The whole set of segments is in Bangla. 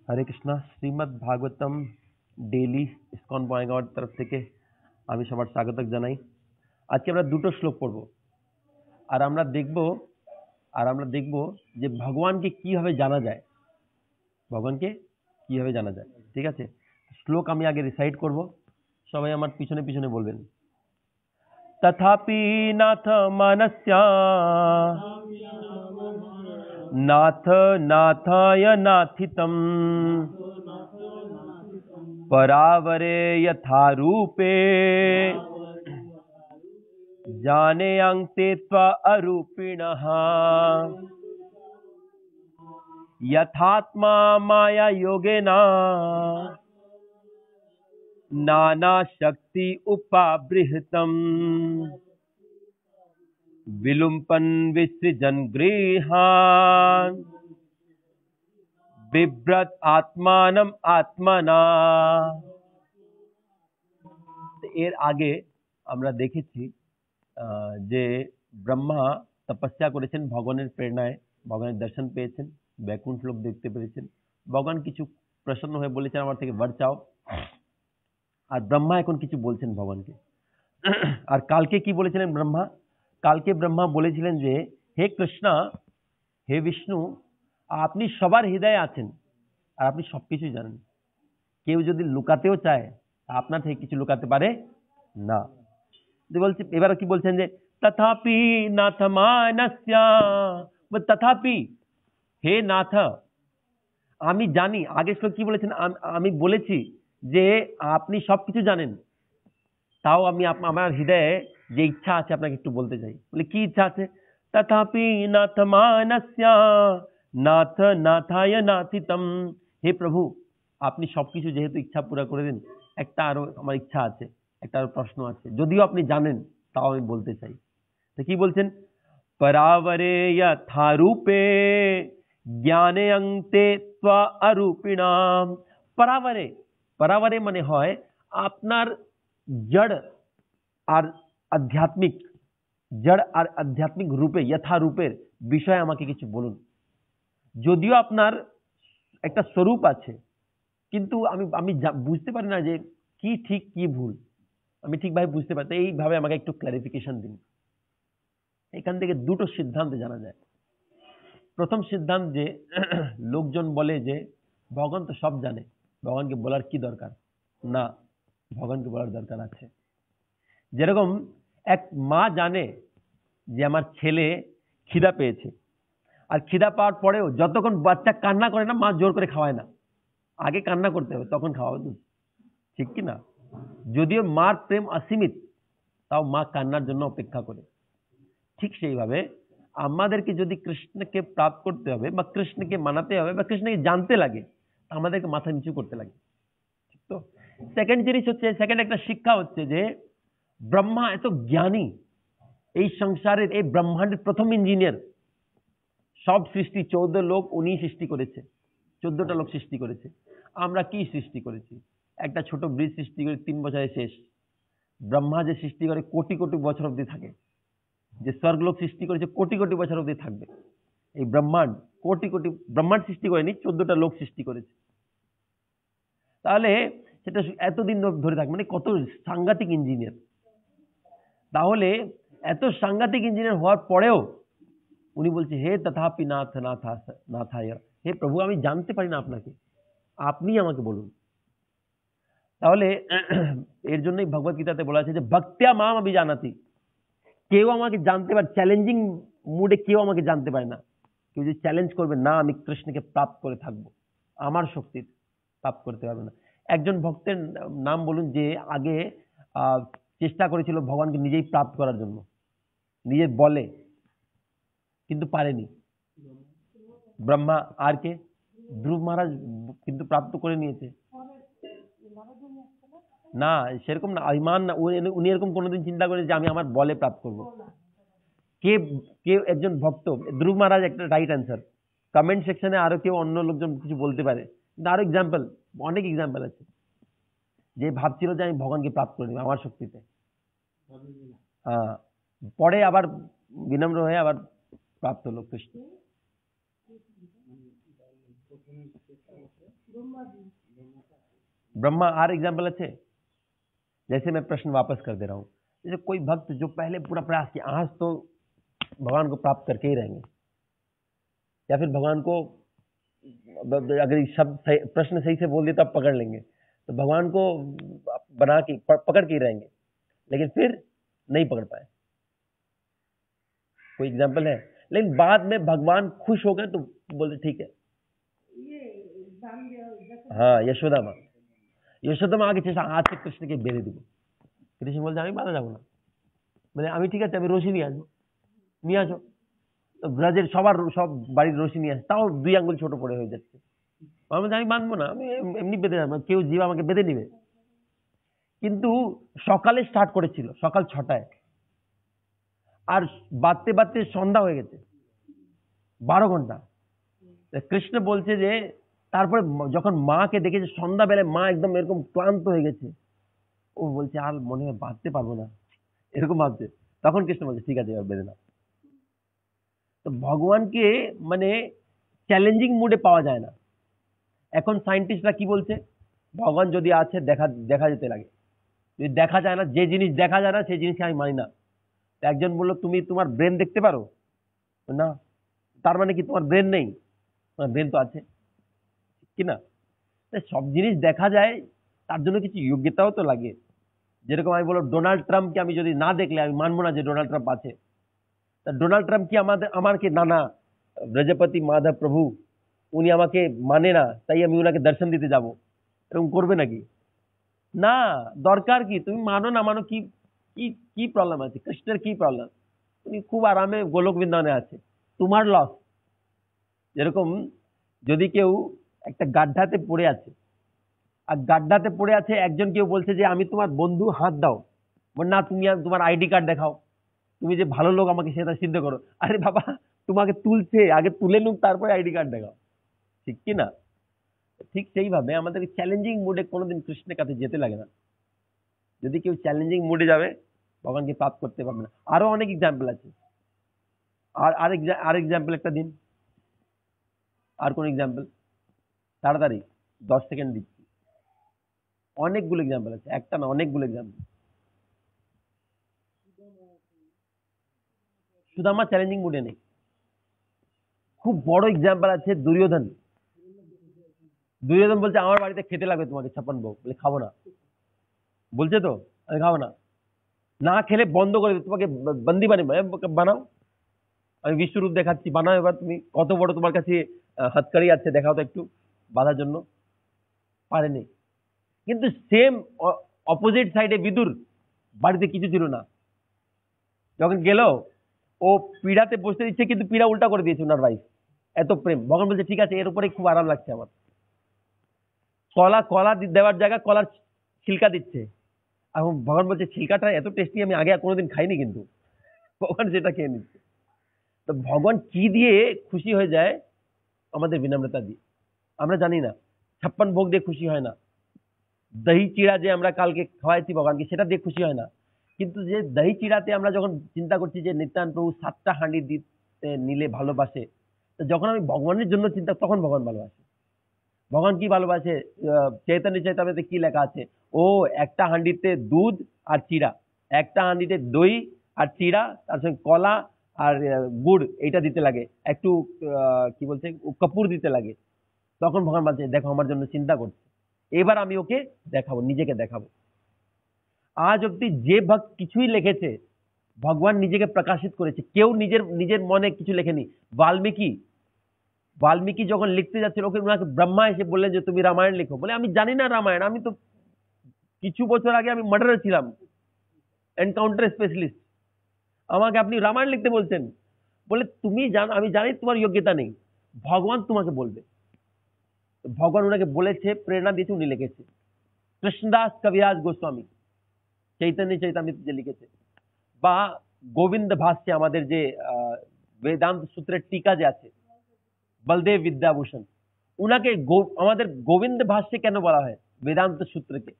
হরে কৃষ্ণ। শ্রীমদ্ ভাগবতম ডেইলি ইসকন বঙ্গাইগাঁওয়ের তরফ থেকে আমি সবার স্বাগত জানাই। আজকে আমরা দুটো শ্লোক পড়ব আর আমরা দেখব যে ভগবানকে কিভাবে জানা যায়, ভগবানকে কিভাবে জানা যায়। ঠিক আছে, শ্লোক আমি আগে রিসাইট করব, সবাই আমার পিছনে পিছনে বলবেন। তথাপি নাথ মানস্যা नाथ नाथाय नाथितम परावरे यथा रूपे जाने अंते त्वा अरूपिणः यथात्मा माया योगेना नाना शक्ति उपाबृहतम विलुम्पन विसृजन गृहान बिभ्रत आत्मानम आत्मना। এর আগে আমরা দেখেছি যে ব্রহ্মা তপস্যা করেছেন, ভগবানের প্রেরণায় ভগবানের দর্শন পেয়েছেন, বৈকুণ্ঠ লোক দেখতে পেরেছেন। ভগবান কিছু প্রসন্ন হয়ে বলেছেন আমার থেকে বর চাও, আর ব্রহ্মা এখন কিছু বলছেন ভগবানকে। আর কালকে কি বলেছিলেন ব্রহ্মা? কালকে ব্রহ্মা বলেছিলেন যে হে কৃষ্ণ, হে বিষ্ণু, আপনি সবার হৃদয়ে আছেন আর আপনি সবকিছুই জানেন। কেউ যদি লুকাতেও চায় আপনার থেকে কিছু লুকাতে পারে না। বলছে এবার কি বলছেন যে তথাপি নাথ মানস্যা, তথাপি হে নাথ আমি জানি। আগে শ্লোক কি বলেছেন? আমি বলেছি যে আপনি সবকিছু জানেন, তাও আমি আমার হৃদয়ে যে ইচ্ছা আছে আপনাকে একটু বলতে চাই। বলে কি ইচ্ছা আছে? তথাপি নাথ মানস্যা নাথ নাথায় নাথিতম। হে প্রভু, আপনি সবকিছু যেহেতু ইচ্ছা পুরো করে দিন, একটা আরো আমার ইচ্ছা আছে, একটা আরো প্রশ্ন আছে, যদিও আপনি জানেন তাও আমি বলতে চাই। তো কি বলছেন? পরাবরে যথা রূপে জ্ঞানে অন্তে ত্বা অরূপিণাম। পরাবরে, পরাবরে মানে হয় আপনার জড় আর আধ্যাত্মিক, জড় আর আধ্যাত্মিক রূপে, যথা রূপের বিষয়ে আমাকে কিছু বলুন। যদিও আপনার একটা স্বরূপ আছে, কিন্তু আমি আমি বুঝতে পারি না যে কি ঠিক কি ভুল, আমি ঠিকভাবে বুঝতে পারি। এইভাবে আমাকে একটু ক্লারিফিকেশন দিন। এখান থেকে দুটো সিদ্ধান্ত জানা যায়। প্রথম সিদ্ধান্ত যে লোকজন বলে যে ভগবান তো সব জানে, ভগবানকে বলার কি দরকার? না, ভগবানকে বলার দরকার আছে। যেরকম এক মা জানে যে আমার ছেলে খিদা পেয়েছে, আর খিদা পাওয়ার পরেও যতক্ষণ বাচ্চা কান্না করে না, মা জোর করে খাওয়ায় না। আগে কান্না করতে হবে, তখন খাওয়াবে দুধ, ঠিক কি না? যদিও মার প্রেম অসীমিত, তাও মা কান্নার জন্য অপেক্ষা করে। ঠিক সেইভাবে আমাদেরকে যদি কৃষ্ণকে প্রাপ্ত করতে হবে বা কৃষ্ণকে মানাতে হবে বা কৃষ্ণকে জানতে লাগে, আমাদেরকে মাথা নিচু করতে লাগে। ঠিক তো? সেকেন্ড জিনিস হচ্ছে, সেকেন্ড একটা শিক্ষা হচ্ছে যে ব্রহ্মা এত জ্ঞানী, এই সংসারের এই ব্রহ্মাণ্ডের প্রথম ইঞ্জিনিয়ার। সব সৃষ্টি 14 লোক উনি সৃষ্টি করেছে, 14টা লোক সৃষ্টি করেছে। আমরা কি সৃষ্টি করেছি? একটা ছোট ব্রিজ সৃষ্টি করে 3 বছরে শেষ। ব্রহ্মা যে সৃষ্টি করে কোটি কোটি বছর অব্দি থাকে, যে স্বর্গলোক সৃষ্টি করেছে কোটি কোটি বছর অব্দি থাকবে। এই ব্রহ্মাণ্ড কোটি কোটি ব্রহ্মাণ্ড সৃষ্টি করেনি, 14টা লোক সৃষ্টি করেছে। তাহলে সেটা এতদিন ধরে থাকবে, মানে কত সাংঘাতিক ইঞ্জিনিয়ার। তাহলে এত সাংঘাতিক ইঞ্জিনিয়ার হওয়ার পরেও উনি বলছে হে তথাপি নাথ নাথায়, হে প্রভু আমি জানতে পারি না আপনাকে, আপনি আমাকে বলুন। তাহলে এর জন্যই ভগবত গীতাতে বলা আছে যে ভক্ত্যা মাম অভিজানাতি। কেউ আমাকে জানতে পারে, চ্যালেঞ্জিং মুডে কেউ আমাকে জানতে পারে না। কেউ যদি চ্যালেঞ্জ করবে না আমি কৃষ্ণকে প্রাপ্ত করে থাকবো, আমার শক্তি প্রাপ্ত করতে পারবে না। একজন ভক্তের নাম বলুন যে আগে চেষ্টা করেছিল ভগবানকে নিজেই প্রাপ্ত করার জন্য, নিজের বলে, কিন্তু পারেনি। ব্রহ্মা আর কে? ধ্রুব মহারাজ কিন্তু প্রাপ্ত করে নিয়েছে। না, সেরকম না, অভিমান না। উনি এরকম কোনোদিন চিন্তা করে যে আমি আমার বলে প্রাপ্ত করবো। কে কে একজন ভক্ত, ধ্রুব মহারাজ একটা রাইট অ্যান্সার। কমেন্ট সেকশনে আরো কেউ অন্য লোকজন কিছু বলতে পারে, কিন্তু আরো এক্সাম্পল, অনেক এক্সাম্পল আছে যে ভাবছিল যে আমি ভগবানকে প্রাপ্ত করে নিব আমার শক্তিতে। হ্যাঁ, পরে আবার বিনম্র হয়ে আবার প্রাপ্ত হলো কৃষ্ণ। ब्रह्मा और एग्जाम्पल अच्छे। जैसे मैं प्रश्न वापस कर दे रहा हूँ, जैसे कोई भक्त जो पहले पूरा प्रयास किया, आज तो भगवान को प्राप्त करके ही रहेंगे, या फिर भगवान को अगर शब्द प्रश्न सही से बोल दिया तब पकड़ लेंगे, तो भगवान को बना के पकड़ के ही रहेंगे, लेकिन फिर नहीं पकड़ पाए। कोई एग्जाम्पल है? लेकिन बाद में भगवान खुश हो गए तो बोलते ठीक है। हाँ, यशोदा माँ, यशोदा माँ आगे आज से कृष्ण के बेरे দিব। কৃষ্ণ বলছে আমি বাধা যাবো না, মানে আমি ঠিক আছে, আমি রশি নিয়ে আসবো, নিয়ে আসো। তো ব্রাজের সবার সব বাড়ির রশি নিয়ে আসে, তাও 2 আঙ্গুল ছোট পড়ে হয়ে যাচ্ছে। আমি বাঁধবো না, আমি এমনি বেঁধে যাবো, কেউ জীব আমাকে বেঁধে নিবে। কিন্তু সকালে স্টার্ট করেছিল, সকাল 6টায়, আর বাঁধতে বাঁধতে সন্ধ্যা হয়ে গেছে, 12 ঘন্টা। কৃষ্ণ বলছে যে তারপরে যখন মাকে দেখেছে সন্ধ্যাবেলায় মা একদম এরকম ক্লান্ত হয়ে গেছে, ও বলছে আর মনে হয় বাঁধতে পারবো না, এরকম ভাবছে। তখন কৃষ্ণ বলছে ঠিক আছে এবার বেঁধে নাও। তো ভগবানকে মানে চ্যালেঞ্জিং মুডে পাওয়া যায় না। এখন সায়েন্টিস্টরা কি বলছে, ভগবান যদি আছে দেখা যেতে লাগে, যদি দেখা যায় না, যে জিনিস দেখা যায় না সেই জিনিসকে আমি মানি না। একজন বললো তুমি তোমার ব্রেন দেখতে পারো না, তার মানে কি তোমার ব্রেন নেই? তোমার ব্রেন তো আছে, কি না? সব জিনিস দেখা যায়, তার জন্য কিছু যোগ্যতাও তো লাগে। যেরকম আমি বললাম ডোনাল্ড ট্রাম্পকে আমি যদি না দেখলে আমি মানবো না যে ডোনাল্ড ট্রাম্প আছে। ডোনাল্ড ট্রাম্প কি আমাকে না ব্রজপতি মাধব প্রভু উনি আমাকে মানে না, তাই আমি ওনাকে দর্শন দিতে যাব, এরকম করবে নাকি? না, দরকার কি? তুমি মানো না মানো, কি কি কি প্রবলেম আছে? কৃষ্ণের কি প্রবলেম? উনি খুব আরামে গোলক বৃন্দাবনে আছে, তোমার লস। যেরকম যদি কেউ একটা গাড্ডাতে পড়ে আছে, আর গাড্ডাতে পড়ে আছে, একজন কেউ বলছে যে আমি তোমার বন্ধু, হাত দাও, না তুমি তোমার আইডি কার্ড দেখাও, তুমি যে ভালো লোক আমাকে সেটা সিদ্ধ করো। আরে বাবা, তোমাকে তুলছে, আগে তুলে নুক, তারপরে আইডি কার্ড দেখাও, ঠিক কি না? ঠিক সেইভাবে আমাদেরকে চ্যালেঞ্জিং মুডে কোনোদিন কৃষ্ণের কাছে যেতে লাগে না। যদি কেউ চ্যালেঞ্জিং মুডে যাবে, ভগবানকে প্রাপ্ত করতে পারবে না। আরো অনেক এক্সাম্পল আছে। আর এক্সাম্পল একটা দিন, আর কোন এক্সাম্পল? তাড়াতাড়ি 10 সেকেন্ড দিচ্ছি। অনেকগুলো এক্সাম্পল আছে, একটা না, অনেকগুলো এক্সাম্পল। সুদামা চ্যালেঞ্জিং মুডে নেই। খুব বড় এক্সাম্পল আছে দুর্যোধন। দুর্যোধন বলছে আমার বাড়িতে খেতে লাগবে তোমাকে 56 ভোগ, বলে খাবো না, বলছে তো আমি খাবো না, না খেলে বন্ধ করে দেবে, তোমাকে বন্দি বানাও, আমি বিশ্বরূপ দেখাচ্ছি, বানাও এবার তুমি, কত বড় তোমার কাছে হাতকারি আছে, দেখাও তো একটু, বাধার জন্য। পারেনি। কিন্তু সেম অপোজিট সাইডে বিদুর, বাড়িতে কিছু ছিল না, যখন গেল ও পীড়াতে বসতে দিচ্ছে, কিন্তু পীড়া উল্টা করে দিয়েছে ওনার ভাই, এত প্রেম। ভগবান বলছে ঠিক আছে, এর উপরে খুব আরাম লাগছে আমার। কলা দেওয়ার জায়গা কলার ছিলকা দিচ্ছে, এখন ভগবান বলছে ছিলকাটা এত টেস্টি আমি আগে কোনোদিন খাইনি, কিন্তু ভগবান সেটা খেয়ে নিচ্ছে। তো ভগবান কি দিয়ে খুশি হয়ে যায়? আমাদের বিনম্রতা দিয়ে। আমরা জানি না 56 ভোগ দিয়ে খুশি হয় না, দহি চিড়া যে আমরা কালকে খাওয়াইছি ভগবানকে, সেটা দিয়ে খুশি হয় না। কিন্তু যে দহি চিড়াতে আমরা যখন চিন্তা করছি যে নিত্যান প্রভু 7টা হাঁড়ি দিতে নিলে ভালোবাসে, তো যখন আমি ভগবানের জন্য চিন্তা, তখন ভগবান ভালোবাসে। ভগবান কি ভালোবাসে? চৈতন্য চৈতামৃতে কি লেখা আছে? ও একটা হাঁড়িতে দুধ আর চিড়া, একটা হাঁড়িতে দই আর চিড়া, তার সঙ্গে কলা আর গুড় এইটা দিতে লাগে, একটু কি বলছে কপুর দিতে লাগে। তখন ভগবান বলছে দেখো আমার জন্য চিন্তা করছে, এবার আমি ওকে দেখাবো, নিজেকে দেখাবো। আজ অব্দি যে ভক্ত কিছুই লিখেছে, ভগবান নিজেকে প্রকাশিত করেছে, কেউ নিজের মনে কিছু লেখেনি। বাল্মীকি যখন লিখতে যাচ্ছিল, ওনাকে ব্রহ্মা এসে বললেন যে তুমি রামায়ণ লিখো, বলে আমি জানি না রামায়ণ, আমি তো কিছু বছর আগে আমি মার্ডারে ছিলাম, এনকাউন্টার স্পেশালিস্ট, আমাকে আপনি রামায়ণ লিখতে বলছেন? বলে তুমি আমি জানি তোমার যোগ্যতা নেই, ভগবান তোমাকে বলবে। ভগবান ওনাকে বলেছে, প্রেরণা দিয়েছে, উনি লিখেছে। কৃষ্ণদাস কবিরাজ গোস্বামী চৈতন্য চৈতামৃত যে লিখেছে, বা গোবিন্দ ভাষ্যে আমাদের যে বেদান্ত সূত্রের টিকা যে আছে, বলদেব বিদ্যাভূষণ, উনাকে আমাদের গোবিন্দ ভাষ্যে কেন বলা হয় বেদান্ত সূত্রকে?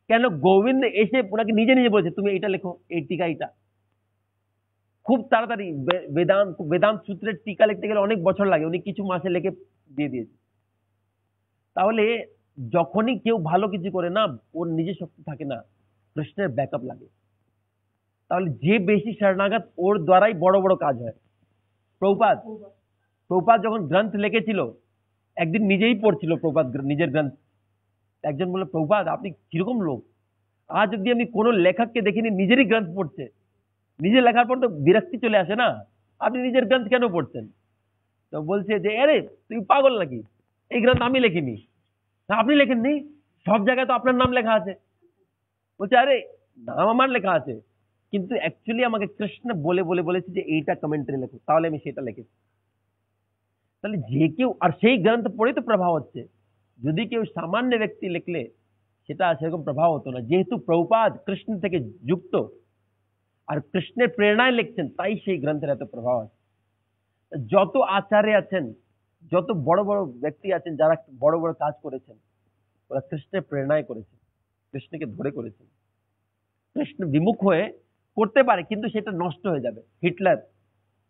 কেন গোবিন্দ এসে ওনাকে নিজে বলছে তুমি এটা লেখো, এই টিকা এটা। খুব তাড়াতাড়ি বেদান্ত সূত্রের টিকা লিখতে গেলে অনেক বছর লাগে, উনি কিছু মাসে লিখে দিয়ে দিয়েছে। তাহলে যখনই কেউ ভালো কিছু করে না, ওর নিজের শক্তি থাকে না, কৃষ্ণের ব্যাকআপ লাগে। তাহলে যে বেশি শরণাগত, ওর দ্বারাই বড় বড় কাজ হয়। প্রভুপাদ প্রভুপাদ যখন গ্রন্থ লিখেছিল, একদিন নিজেই পড়ছিল প্রভুপাদ নিজের গ্রন্থ। একজন বলল, প্রভুপাদ আপনি কিরকম লোক, আজ অব্দি আমি কোনো লেখককে দেখিনি নিজেরই গ্রন্থ পড়ছে। নিজের লেখার পর তো বিরক্তি চলে আসে না, আপনি নিজের গ্রন্থ কেন পড়ছেন? তো বলছে যে, আরে তুমি পাগল নাকি, এই গ্রন্থ আমি লেখিনি। তা আপনি লেখেননি? সব জায়গায় তো আপনার নাম লেখা আছে। বলছে, আরে নাম আমার লেখা আছে, কিন্তু অ্যাকচুয়ালি আমাকে কৃষ্ণ বলে বলে বলেছে যে এইটা কমেন্টারি লেখো, তাহলে আমি সেটা লিখেছি। তাহলে যে কেউ, আর সেই গ্রন্থ পড়ে তো প্রভাব হচ্ছে। যদি কেউ সামান্য ব্যক্তি লিখলে সেটা সেরকম প্রভাব হতো না। যেহেতু প্রভুপাদ কৃষ্ণ থেকে যুক্ত আর কৃষ্ণের প্রেরণায় লিখছেন, তাই সেই গ্রন্থের এত প্রভাব আছে। যত আচার্য আছেন, যত বড় বড় ব্যক্তি আছেন, যারা বড় বড় কাজ করেছেন, ওরা কৃষ্ণের প্রেরণায় করেছেন, কৃষ্ণকে ধরে করেছেন। কৃষ্ণ বিমুখ হয়ে করতে পারে, কিন্তু সেটা নষ্ট হয়ে যাবে। হিটলার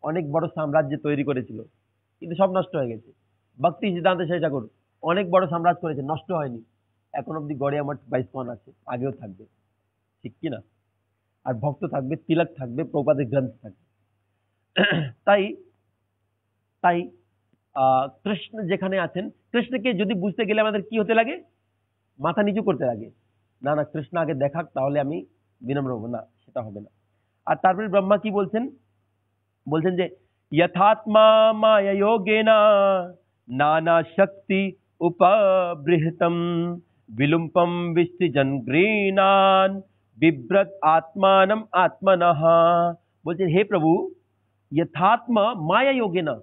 অনেক বড় সাম্রাজ্য তৈরি করেছিল, কিন্তু সব নষ্ট হয়ে গেছে। ভক্তি সিদ্ধান্ত শেষ ঠাকুর অনেক বড় সাম্রাজ্য করেছে, নষ্ট হয়নি। এখন অব্দি গড়ে আমার 22 আছে, আগেও থাকবে, ঠিক কিনা? আর ভক্ত থাকবে, তিলক থাকবে, প্রপাদের গ্রন্থ থাকবে। তাই তাই কৃষ্ণ যেখানে আছেন, কৃষ্ণকে যদি বুঝতে গেলে আমাদের কি হতে লাগে? মাথা নিচু করতে লাগে। না না, কৃষ্ণ আগে দেখাক, তাহলে আমি বিনম্র হবো না, সেটা হবে না। আর তারপরে ব্রহ্মা কি বলছেন? বলছেন যে যথাত্মা মায়া যোগেনা নানা শক্তি উপবৃহতম বিলুম্পম বিসৃজন গৃহীণান বিব্রত আত্মানম আত্মনঃ। বলছেন, হে প্রভু, যথাত্মা মায়া যোগেনা,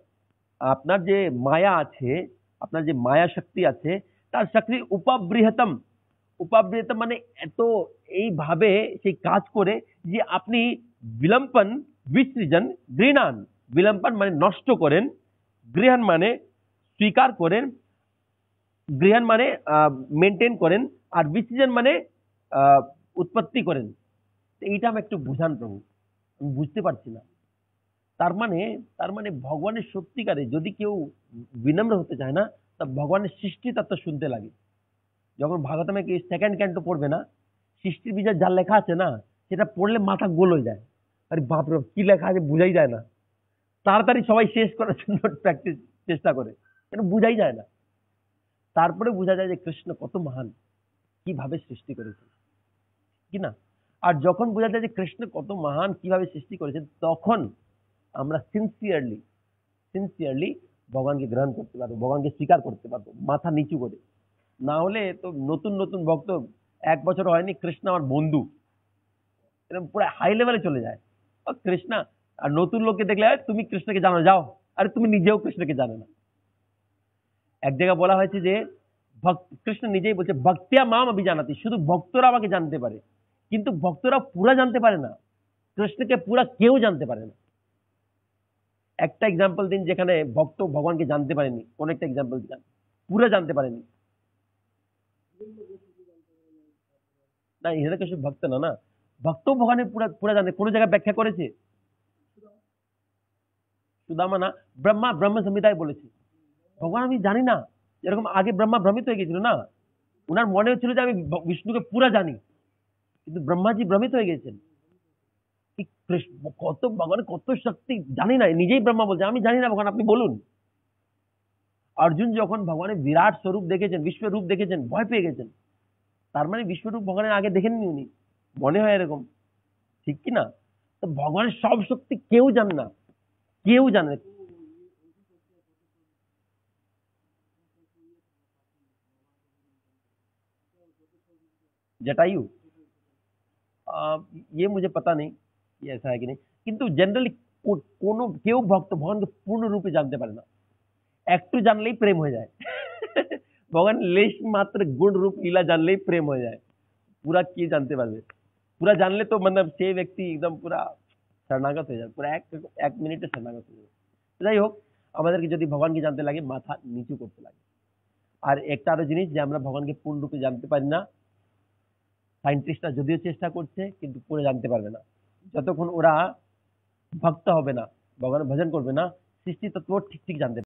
আপনার যে মায়া আছে, আপনার যে মায়া শক্তি আছে, তার শক্তি উপবৃহতম। উপবৃহতম মানে এত এইভাবে সেই কাজ করে যে আপনি বিলম্পন বিসৃজন গৃহান, বিলম্পন মানে নষ্ট করেন, গৃহান মানে স্বীকার করেন, গৃহান মানে মেনটেন করেন, আর বিসৃজন মানে উৎপত্তি করেন। এইটা আমি একটু বুঝান প্রভু, আমি বুঝতে পারছি না। তার মানে ভগবানের সত্যিকারে যদি কেউ বিনম্র হতে চায় না, তা ভগবানের সৃষ্টি তত্ত্ব শুনতে লাগে। যখন ভাগবতমে কি সেকেন্ড ক্যান্টো পড়বে না, সৃষ্টির বীজের যা লেখা আছে না, সেটা পড়লে মাথা গোল হয়ে যায়। আরে বাপরে, কি লেখা আছে বুঝাই যায় না। তাড়াতাড়ি সবাই শেষ করার জন্য প্র্যাকটিস চেষ্টা করে, কেন বুঝাই যায় না। তারপরে বোঝা যায় যে কৃষ্ণ কত মহান, কিভাবে সৃষ্টি করেছেন, কি না? আর যখন বোঝা যায় যে কৃষ্ণ কত মহান, কিভাবে সৃষ্টি করেছেন, তখন আমরা সিনসিয়ারলি ভগবানকে গ্রহণ করতে পারবো, ভগবানকে স্বীকার করতে পারবো মাথা নিচু করে। না হলে তো নতুন নতুন ভক্ত, 1 বছর হয়নি কৃষ্ণ আমার বন্ধু, এরকম পুরো হাই লেভেলে চলে যায়। কৃষ্ণ, আর নতুন লোককে দেখলে, তুমি কৃষ্ণকে জানো, যাও। আরে তুমি নিজেও কৃষ্ণকে জানো না। এক জায়গায় বলা হয়েছে যে কৃষ্ণ নিজেই বলছে, ভক্তিয়া মাম অভিজানাতি, শুধু ভক্তরা আমাকে জানতে পারে, কিন্তু ভক্তরা পুরা জানতে পারে না, কৃষ্ণকে পুরা কেউ জানতে পারে না। একটা এক্সাম্পল দিন যেখানে ভক্ত ভগবানকে জানতে পারেনি, কোন একটা এক্সাম্পল দিন, পুরা জানতে পারেনি। না, হিরণ্যকশিপু ভক্ত না, না ভক্ত ভগবানের পুরা পুরা জানে, কোন জায়গায় ব্যাখ্যা করেছে? সুদামা না, ব্রহ্ম সংহিতায় বলেছে ভগবান আমি জানি না। যেরকম আগে ব্রহ্মা ভ্রমিত হয়ে গেছিল না, উনার মনে হচ্ছিল যে আমি বিষ্ণুকে পুরা জানি, কিন্তু ব্রহ্মাজি ভ্রমিত হয়ে গেছেন। কত ভগবানের কত শক্তি জানি না, নিজেই ব্রহ্মা বলছে আমি জানি না ভগবান, আপনি বলুন। অর্জুন যখন ভগবানের বিরাট স্বরূপ দেখেছেন, বিশ্বরূপ দেখেছেন, ভয় পেয়ে গেছেন। তার মানে বিশ্বরূপ ভগবানের আগে দেখেননি উনি, মনে হয় এরকম, ঠিক কি না? তো ভগবানের সব শক্তি কেউ জানে না, কেউ জানে না। जटायु, ये मुझे पता नहीं ये ऐसा है कि नहीं, কিন্তু জেনারেলি কোনো কেউ ভক্ত ভগবানকে পূর্ণ রূপে জানতে পারে না, একটু জানলেই প্রেম হয়ে যায়। ভগবান লেশ মাত্র গুণ রূপ লীলা জানলেই প্রেম হয়ে যায়। পুরা কি জানতে পারবে? পুরা জানলে তো মানে সেই ব্যক্তি একদম পুরা শরণাগত হয়ে যাবে, পুরা এক মিনিটে শরণাগত হয়ে যাবে। যাই হোক, আমাদেরকে যদি ভগবানকে জানতে লাগে, মাথা নিচু করতে লাগে। আর একটা আরো জিনিস, যে আমরা ভগবানকে পূর্ণ রূপে জানতে পারি না। সায়েন্টিস্টরা যদিও চেষ্টা করছে, কিন্তু পুরো জানতে পারবে না। যতক্ষণ ওরা ভক্ত হবে না, ভগবানের ভজন করবে না, সৃষ্টি তত্ত্ব ঠিক ঠিক জানতে